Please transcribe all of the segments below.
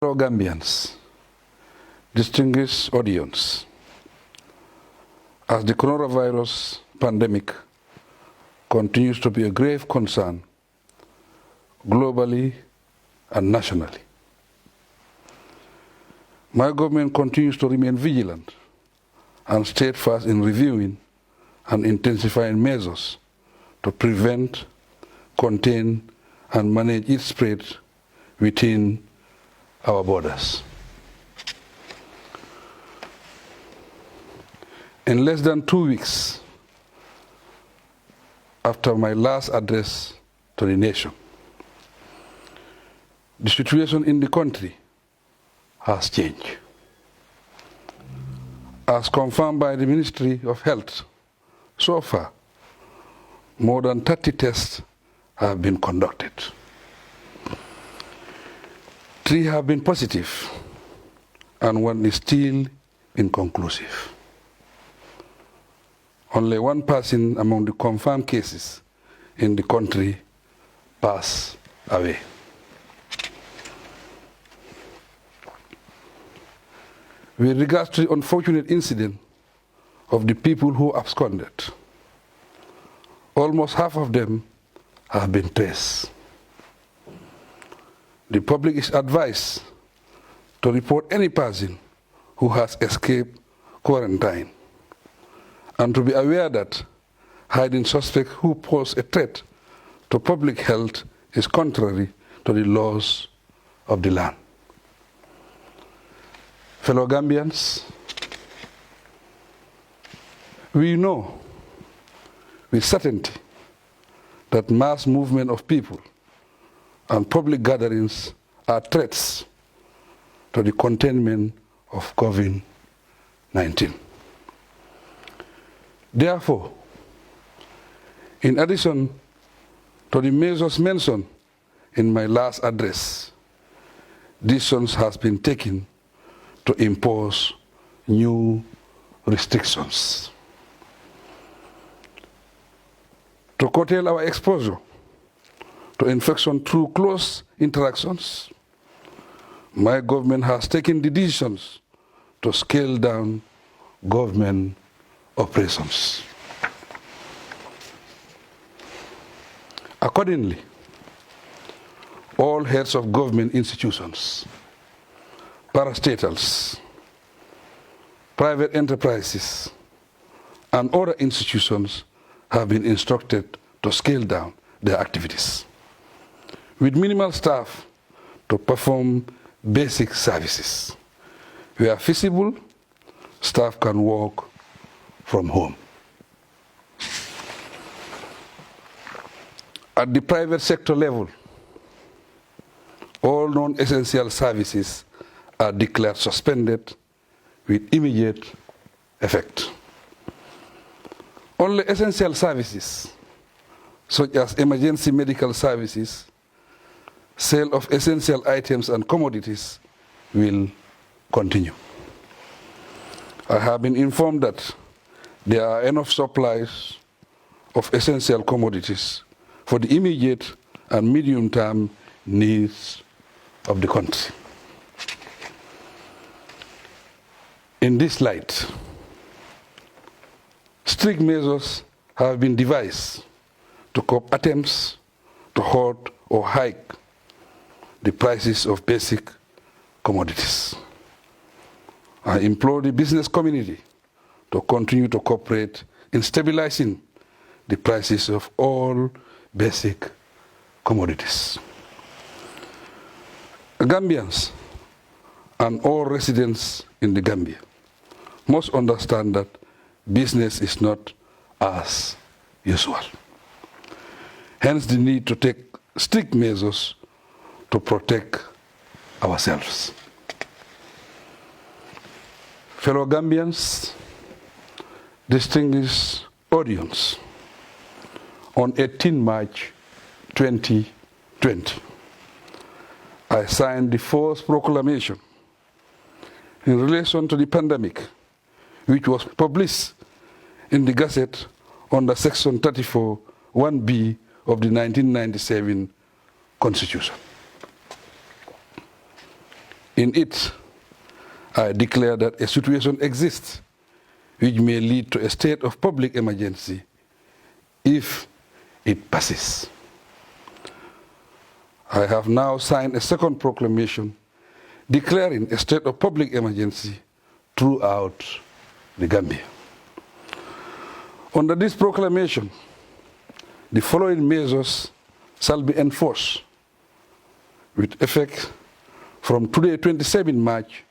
Fellow Gambians, distinguished audience, as the coronavirus pandemic continues to be a grave concern globally and nationally, my government continues to remain vigilant and steadfast in reviewing and intensifying measures to prevent, contain, and manage its spread within our borders. In less than 2 weeks after my last address to the nation, the situation in the country has changed. As confirmed by the Ministry of Health, so far, more than 30 tests have been conducted. 3 have been positive, and 1 is still inconclusive. Only 1 person among the confirmed cases in the country passed away. With regards to the unfortunate incident of the people who absconded, almost half of them have been traced. The public is advised to report any person who has escaped quarantine and to be aware that hiding suspects who pose a threat to public health is contrary to the laws of the land. Fellow Gambians, we know with certainty that mass movement of people and public gatherings are threats to the containment of COVID-19. Therefore, in addition to the measures mentioned in my last address, decisions have been taken to impose new restrictions. To curtail our exposure to infection through close interactions, my government has taken the decisions to scale down government operations. Accordingly, all heads of government institutions, parastatals, private enterprises, and other institutions have been instructed to scale down their activities, with minimal staff to perform basic services. Where feasible, staff can work from home. At the private sector level, all non-essential services are declared suspended with immediate effect. Only essential services, such as emergency medical services, sale of essential items and commodities, will continue. I have been informed that there are enough supplies of essential commodities for the immediate and medium-term needs of the country. In this light, strict measures have been devised to curb attempts to halt or hike the prices of basic commodities. I implore the business community to continue to cooperate in stabilizing the prices of all basic commodities. Gambians and all residents in the Gambia must understand that business is not as usual. Hence the need to take strict measures to protect ourselves. Fellow Gambians, distinguished audience, on 18 March 2020, I signed the first proclamation in relation to the pandemic, which was published in the Gazette under Section 34, 1B of the 1997 Constitution. In it, I declare that a situation exists which may lead to a state of public emergency if it passes. I have now signed a second proclamation declaring a state of public emergency throughout the Gambia. Under this proclamation, the following measures shall be enforced with effect from today, 27 March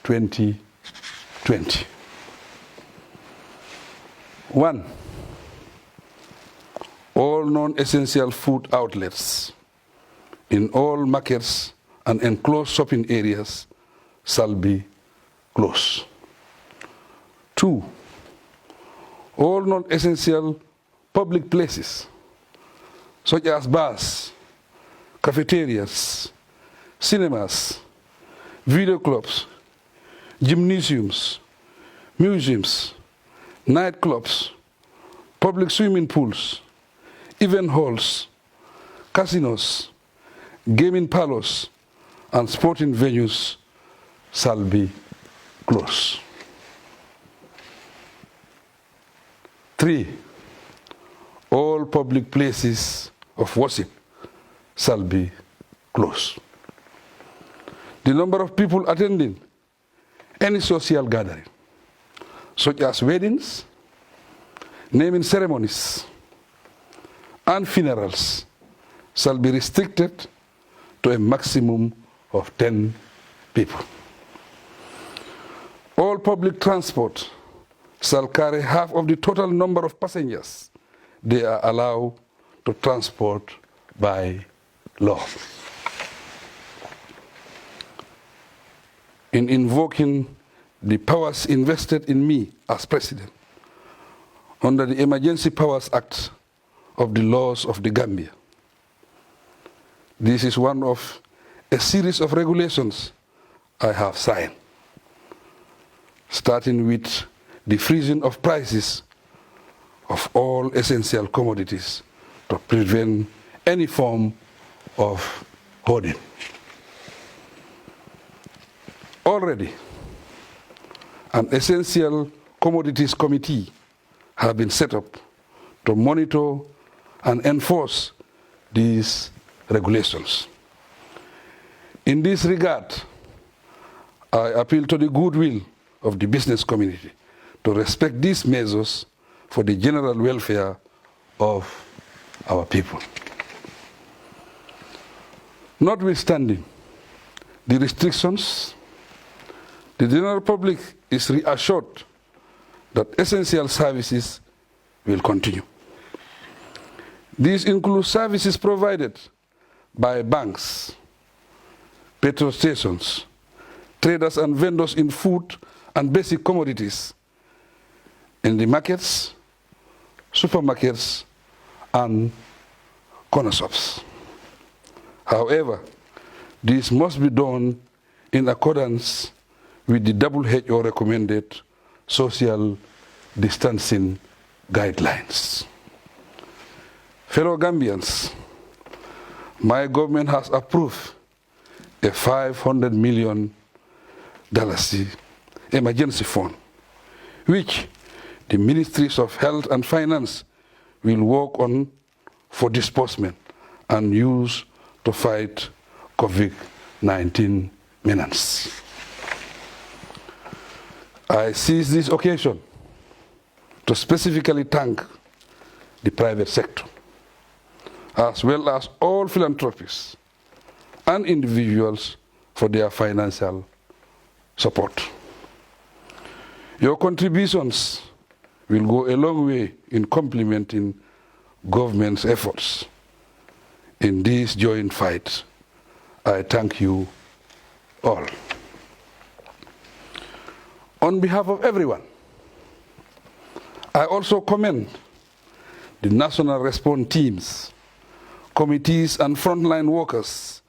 2020. 1. All non-essential food outlets in all markets and enclosed shopping areas shall be closed. 2. All non-essential public places, such as bars, cafeterias, cinemas, video clubs, gymnasiums, museums, nightclubs, public swimming pools, event halls, casinos, gaming parlors, and sporting venues shall be closed. 3. All public places of worship shall be closed. The number of people attending any social gathering, such as weddings, naming ceremonies, and funerals, shall be restricted to a maximum of 10 people. All public transport shall carry half of the total number of passengers they are allowed to transport by law. In invoking the powers invested in me as president under the Emergency Powers Act of the laws of the Gambia, this is one of a series of regulations I have signed, starting with the freezing of prices of all essential commodities to prevent any form of hoarding. Already, an essential commodities committee has been set up to monitor and enforce these regulations. In this regard, I appeal to the goodwill of the business community to respect these measures for the general welfare of our people. Notwithstanding the restrictions, the general public is reassured that essential services will continue. These include services provided by banks, petrol stations, traders and vendors in food and basic commodities, in the markets, supermarkets, and corner shops. However, this must be done in accordance with the WHO recommended social distancing guidelines. Fellow Gambians, my government has approved a $500 million emergency fund, which the Ministries of Health and Finance will work on for disbursement and use to fight COVID-19 menace. I seize this occasion to specifically thank the private sector, as well as all philanthropists and individuals for their financial support. Your contributions will go a long way in complementing government's efforts in this joint fight. I thank you all. On behalf of everyone, I also commend the national response teams, committees, and frontline workers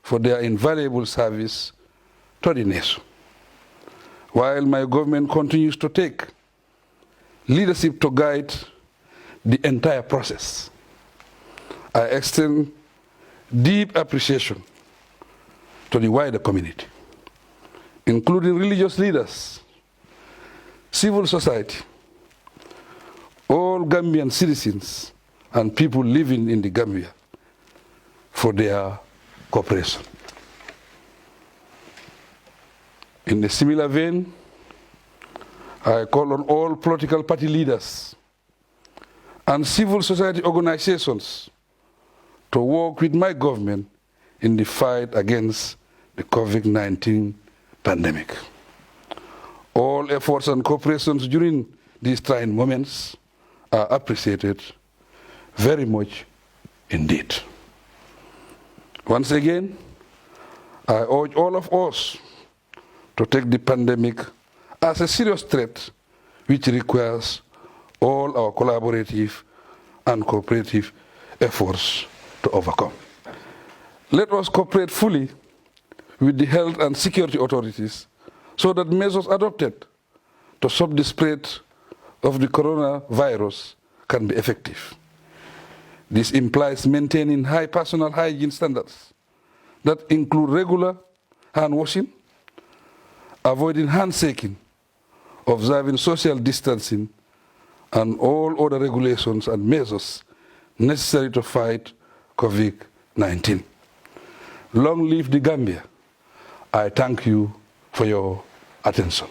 for their invaluable service to the nation. While my government continues to take leadership to guide the entire process, I extend deep appreciation to the wider community including religious leaders, civil society, all Gambian citizens and people living in the Gambia for their cooperation. In a similar vein, I call on all political party leaders and civil society organizations to work with my government in the fight against the COVID-19 pandemic. All efforts and cooperations during these trying moments are appreciated very much indeed. Once again, I urge all of us to take the pandemic as a serious threat which requires all our collaborative and cooperative efforts to overcome. Let us cooperate fully with the health and security authorities so that measures adopted to stop the spread of the coronavirus can be effective. This implies maintaining high personal hygiene standards that include regular hand washing, avoiding handshaking, observing social distancing, and all other regulations and measures necessary to fight COVID-19. Long live the Gambia. I thank you for your attention.